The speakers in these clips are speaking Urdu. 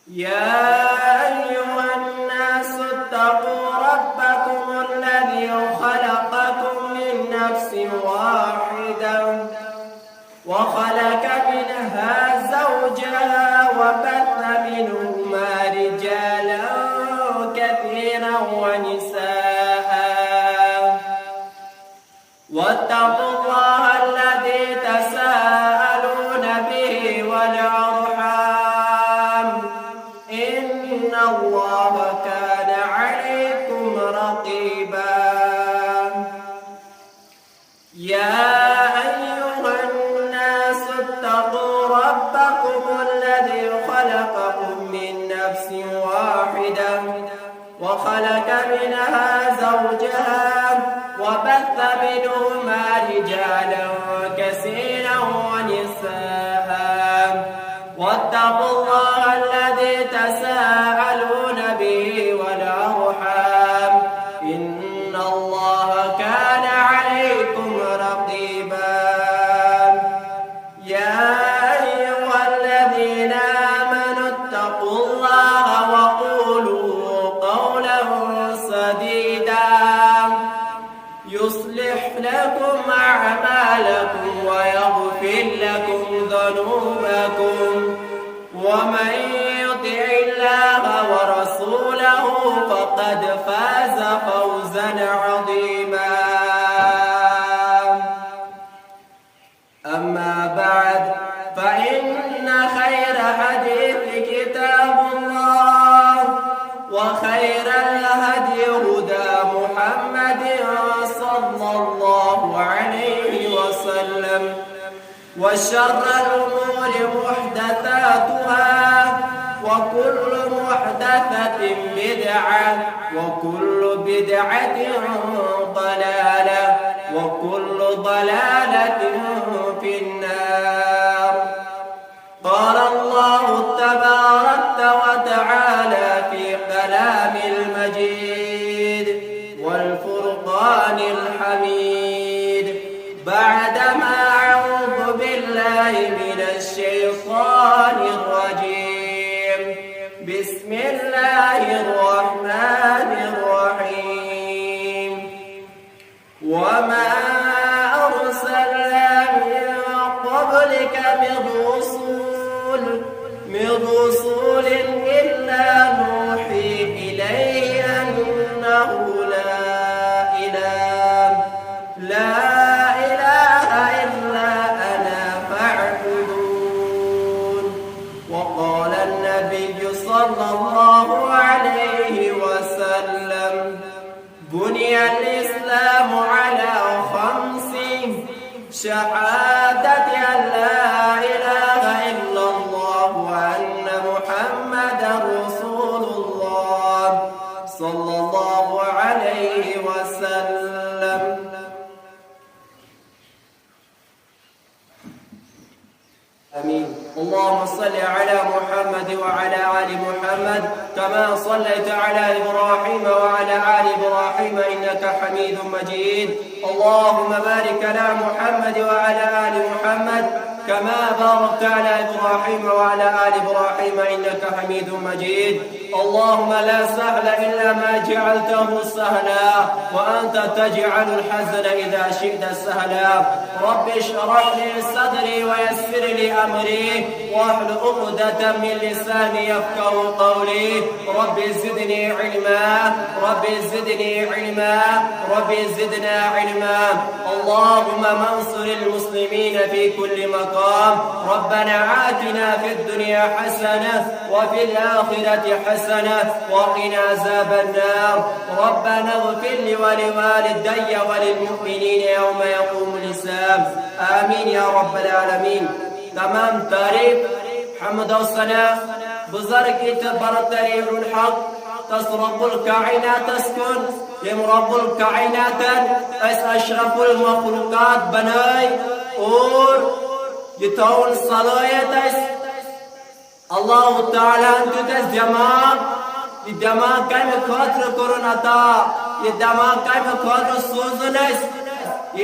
يا أيها الناس اتقوا ربكم الذي خلقكم من نفس واحدة وخلق منها زوجها وبث منهما رجالا كثيرا ونساء واتقوا الله الذي تساءلون به والأرحام إن الله كان عليكم رقيبا. يا أيها الناس اتقوا ربكم الذي خلقكم من نفس واحدة وخلق منها زوجها وبث منهما رجالا كثيرا ونساء واتقوا الله الذي تساءلون به والأرحام إن الله كان عليكم رقيبا. يا أيها الذين آمنوا اتقوا الله وقولوا قولا سديدا يصلح لكم أعمالكم ويغفر لكم ذنوبكم ومن يطع الله ورسوله فقد فاز فوزا عظيما. أما بعد فإن خير حديث كتاب الله وخير الهدي هدى محمد صلى الله عليه وسلم وشر الأمور محدثاتها وكل محدثة بدعة وكل بدعة ضلالة وكل ضلالة في النار. قال الله تبارك وتعالى في كلام المجيد والفرقان الحميد بعدما أعوذ بالله من الشيطان الرجيم بسم الله الرحمن الرحيم وما أرسلنا من قبلك من رسول إلا نوحي إليه أنه لا إله إلا أنا فاعبدون. وقال النبي صلى الله عليه وسلم بني الإسلام على 5: شهادة أن لا إله إلا الله وأن محمدا رسول الله صلى الله عليه وسلم. آمين. اللهم صل على محمد وعلى آل محمد كما صليت على إبراهيم وعلى آل إبراهيم إنك حميد مجيد. اللهم بارك على محمد وعلى آل محمد كما باركت على إبراهيم وعلى آل إبراهيم إنك حميد مجيد. اللهم لا سهل إلا ما جعلته سهلا وأنت تجعل الحزن إذا شئت سهلا. رب اشرح لي صدري ويسر لي أمري واحلل عقدة من لساني يفقهوا قولي. رب زدني علما رب زدني علما رب زدنا علما. اللهم انصر المسلمين في كل مقام. ربنا آتنا في الدنيا حسنة وفي الآخرة حسنة وقنا عذاب النار. ربنا اغفر لي ولوالدي وللمؤمنين يوم يقوم الحساب. آمين يا رب العالمين. تمام تعريف حمد والصلاة بزرقة برطريق الحق تصرف الكائنات تسكن يم رب الكائنات أشرف المخلوقات بناي اور يتون صلاة الله تعالى أنت جماع الدماغ كم خاطر كورناتا الدماغ كم خاطر سوزنس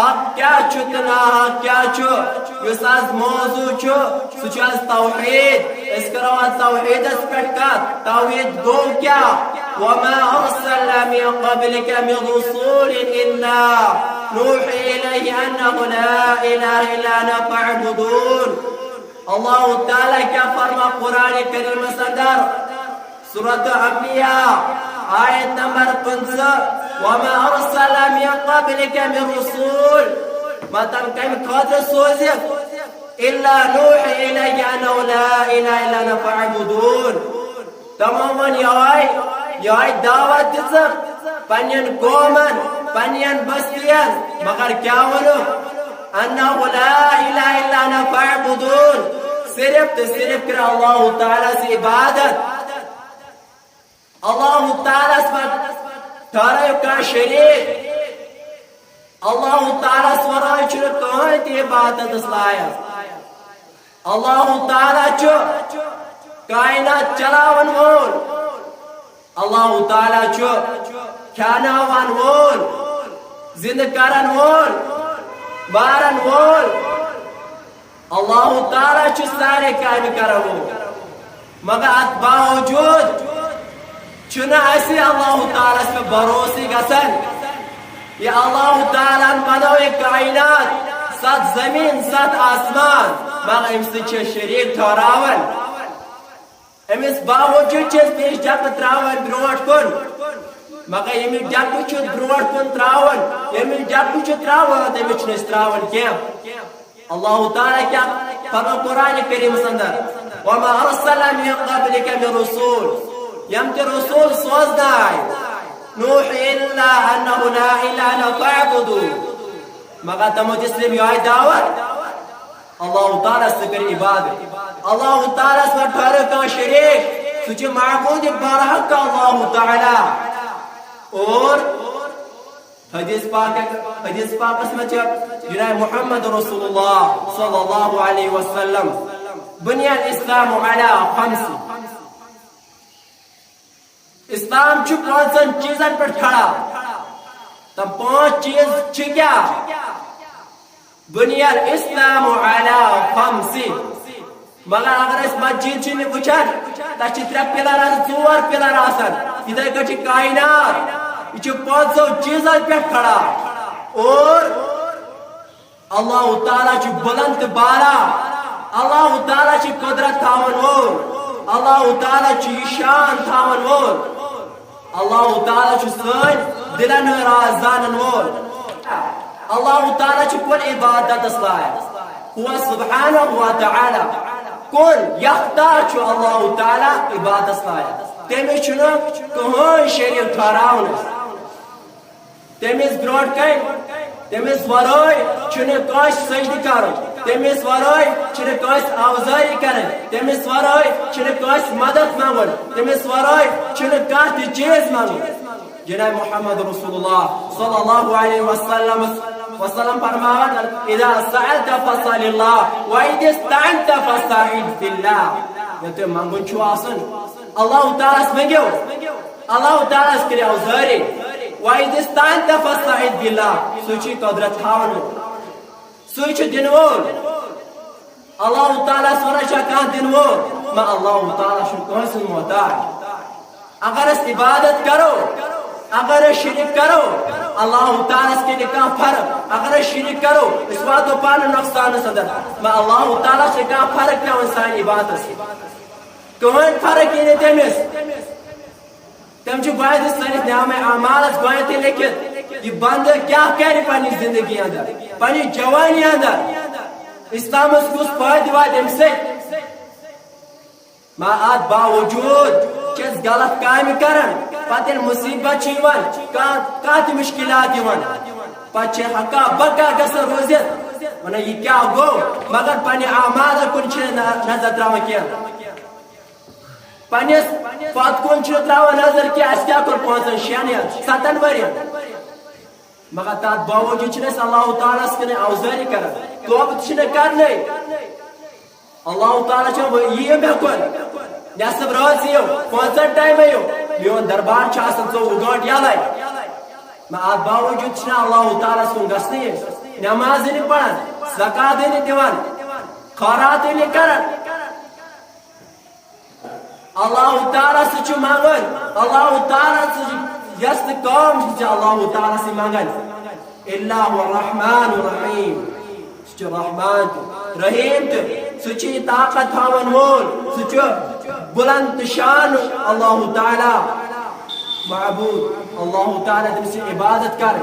حق کیا چھُ تہٕ ناحق کیا چھُ یُس آز موضوع چھُ سُہ چھُ آز توحید أسۍ کرو آز توحیدس پٮ۪ٹھ کتھ توحید گوٚو کیٛاہ وما أرسلنا من قبلك من رسول إلا نوحي إليه أنه لا إله إلا أنا فاعبدون اللہ تعالیٰ کیا فرما قرآن کریم اندر سورۃ الانبیاء آیت نمبر 15 وما أرسلنا من قبلك من رسول مطلب کمہِ خٲطرٕ سوٗزِتھ إلا نوحي إليه أنه لا إله إلا أنا فاعبدون تمو ووٚن یہوے دعوت دِژٕکھ پننٮ۪ن قومن پننٮ۪ن بستین مگر کیا ووٚنُکھ أنه لا إله إلا أنا فاعبدون صرف تو صرف کرو اللہ تعالیٰ سے عبادت اللہ تعالیٰ سے ٹھہرو کا شریک اللہ تعالیٰ ورائے چھُنہٕ کٕہٕنۍ تہِ عبادتس لایق اللہ تعالیٰ چھُ کائنات چلاون وول اللہ تعالیٰ چھُ کھیاناون وول زندٕ کرن وول بارن وول اللہ تعالیٰ چھُ سارے کامہِ کرن وول مگر اتھ باوجوٗد چھُنہٕ اَسہِ اللہ تعالیٰ پٮ۪ٹھ بھروسٕے گژھان یہ اللہ تعالیٰ بنو یہ کائنات 7 زمین 7 آسمان مگر امس چھِ شریک ٹھہراون امس باوجوٗد چھِ أسۍ بیٚیہِ ڈَکہٕ تراوان برونٛٹھ کُن مگر ییٚمِس ڈَکہٕ چھُ برونٛٹھ کُن تراوان ییٚمِس ڈَکہٕ چھُ تراوان تٔمِس چھِنہٕ أسۍ تراوان کینٛہہ اللہ تعالیٰ کیا فرمو قرآن کریمس اندر وما أرسلنا من قبلك من رسول یم تہِ رسول سوزناے نوحي إلا أنه لا إله إلا فاعبدون مگر تمو دِژ صرف یہوے دعوت اللہ تعالیٰ سے کر عبادت اللہ تعالیٰ سے ٹھہرو کانٛہہ شریک سُہ چھُ معبوٗدِ برحق اللہ تعالیٰ اور حدیث پاکس میں جناب محمد رسول اللہ صلی اللہ علیہ وسلم بنی الاسلام علی 5 اسلام چھُ 5 چیزن پہ کھڑا تم 5 چیز چھ کیا بنی الاسلام علی 5 مگر اگر اس مسجد چھ وچھان تتھ چھ 3 پلر 4 پلر آسان ادھر کچھ کائنات یہ 500 چیزن پہ کھڑا اور اللہ تعالیٰ چھ بلند بالا اللہ تعالیٰ چھ قدرت تھاون وول اللہ تعالیٰ چھ شان تھاون وول اللہ تعالیٰ چھ سن دلن راز زانن وول اللہ تعالیٰ چھ کن عبادت لائق هو سبحانہ و تعالی کن یختا چھ اللہ تعالیٰ عبادت لائق تمس چھنہٕ کٕہٕنۍ شریک ٹھہراون تمس برونٛٹھ کَنۍ تمس ورٲے چھنہٕ کٲنٛسہِ سجدٕ کرُن تمس ورٲے چھنہٕ کٲنٛسہِ آوزٲری کرٕنۍ تمس ورٲے چھنہٕ کٲنٛسہِ مدد منگُن تمس ورٲے چھنہٕ کانٛہہ تہِ چیٖز منگُن جناب محمد رسول اللہ صلی اللہ علیہ وسلم فرماوان اذا سألت فاسأل الله واذا استعنت فاستعن بالله ییٚلہِ تۄہہِ منگُن چھُ آسان اللہ تعالیٰ منگیو اللہ تعالیٰ کٔرِو آوزٲری وَإِذِ اسْتَعَنْتَ فَاسْتَعِذْ بِاللَّهِ سُہ چھُ قدرت تھاون سُے چھُ دِنہٕ وول اللہ تعالیٰ ونان چھا کانٛہہ دِنہٕ وول مگر اللہ تعالیٰ چھُنہٕ کٲنٛسہِ ہُنٛد محتاج اگر أسۍ عبادت کرو اگر أسۍ شریک کرو اللہ تعالیٰ کٔرِ کانٛہہ فرق اگر أسۍ شریک کرو أسۍ واتو پانہٕ نۄقصانس اندر مگر اللہ تعالیٰ چھِ کانٛہہ فرق پیوان سانہِ عبادتس کٕہٕنۍ فرق یی نہٕ تٔمِس تم چھُ گۄڈٕ سٲنِس نامے اعمالس گۄڈٕنیتھٕے لیکھِتھ یہِ بندٕ کیٛاہ کرِ پننہِ زندگی اندر پننہِ جوانی اندر اسلامس کُس فٲیدٕ واتہِ امہِ سۭتۍ مگر اتھ باوجوٗد چھِ أسۍ غلط کامہِ کران پتہٕ ییٚلہِ مُصیبت چھِ یِوان کانٛہہ تہِ مُشکلات یِوان پتہٕ چھِ ہکا بکا گژھان روٗزِتھ ونان یہِ کیٛاہ گوٚو مگر پننہِ اعمالو کُن چھِنہٕ نظر تراوان کینٛہہ پنس پت کن تراوان نظر کہ اس کیا کور 5 6 یا 7 ورین مگر تات باوجود چھ اللہ تعالیٰ کن اوزاری کران توبہ چھ کرنے اللہ تعالیٰ چھ یہ مے کن نصب رات یو 5 ٹائم یو میون دربار چھ آسان 24 گھنٹہ یلے مگر ات باوجود چھ اللہ تعالیٰ کن گژھنے نماز نہیں پڑھان زکات نہیں دیوان خیرات نہیں کران اللہ تعالیٰ سے چھو مانگن اللہ تعالیٰ سے یس کام چھو اللہ تعالیٰ سے مانگن اللہ الرحمن الرحیم سچ رحمان رحیم سچ طاقت تھاون وول سچ بلند شان اللہ تعالیٰ معبود اللہ تعالیٰ تم سے عبادت کر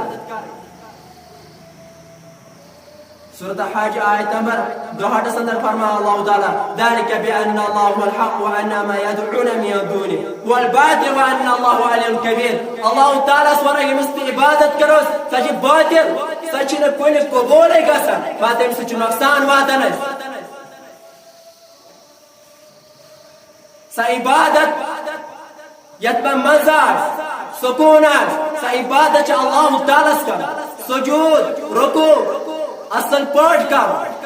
سورة حاج آية نمبر 2 سندر فرما الله تعالى ذلك بأن الله هو الحق وأن ما يدعون من دونه هو الباطل وأن الله علي كبير الله تعالى سورة مست عبادت كروس سچ باطل سچ نہ کوئی قبول گژھان واتم سچ نقصان واتن سا عبادت یتم مزار سکون سا عبادت اللہ تعالیٰ کا سجود رکوع اصل پاٹ کر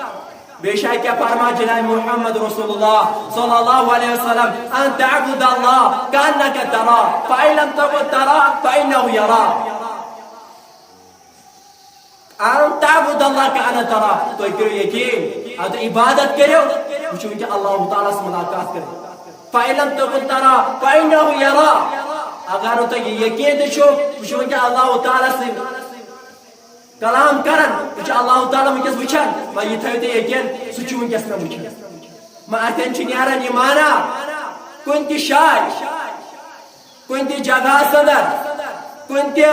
بے شک کیا فرما جناب محمد رسول اللہ صلی اللہ علیہ وسلم ان تعبد اللہ کانک تراه فإن لم تكن تراه فإنه يراك ان تعبد اللہ کانک تراه تو کرو یقین اد عبادت کرو وچھو کہ اللہ تعالیٰ سے ملاقات کرو فإن لم تكن تراه فإنه يراك اگر تو یقین چھو وچھو کہ اللہ تعالیٰ سے کلام کرن تو اللہ تعالیٰ ونکس وچھان ما یہ تھو تے یقین سہ چھ ونکس نہ وچھان ما اتن چھ نیران یہ مانا کن تہ شاے کن تہ جگہ سندر کن تہ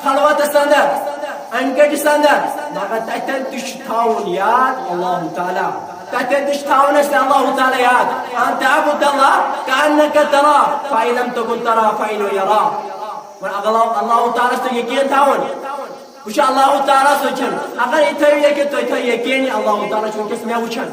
خلوت سندر انکٹ سندر مگر تتن تہ تھاون یاد اللہ تعالیٰ تتن تہ تھاون اس اللہ تعالیٰ یاد ان تعبد اللہ کانک تراه فإن لم تكن تراه فإنه يراك اللہ تعالیٰ سے یقین تھاون وچھ اللہ تعالیٰ سوچن اگر یہ تھو یہ کہ تو یقین اللہ تعالیٰ چھ ونکس مے وچھان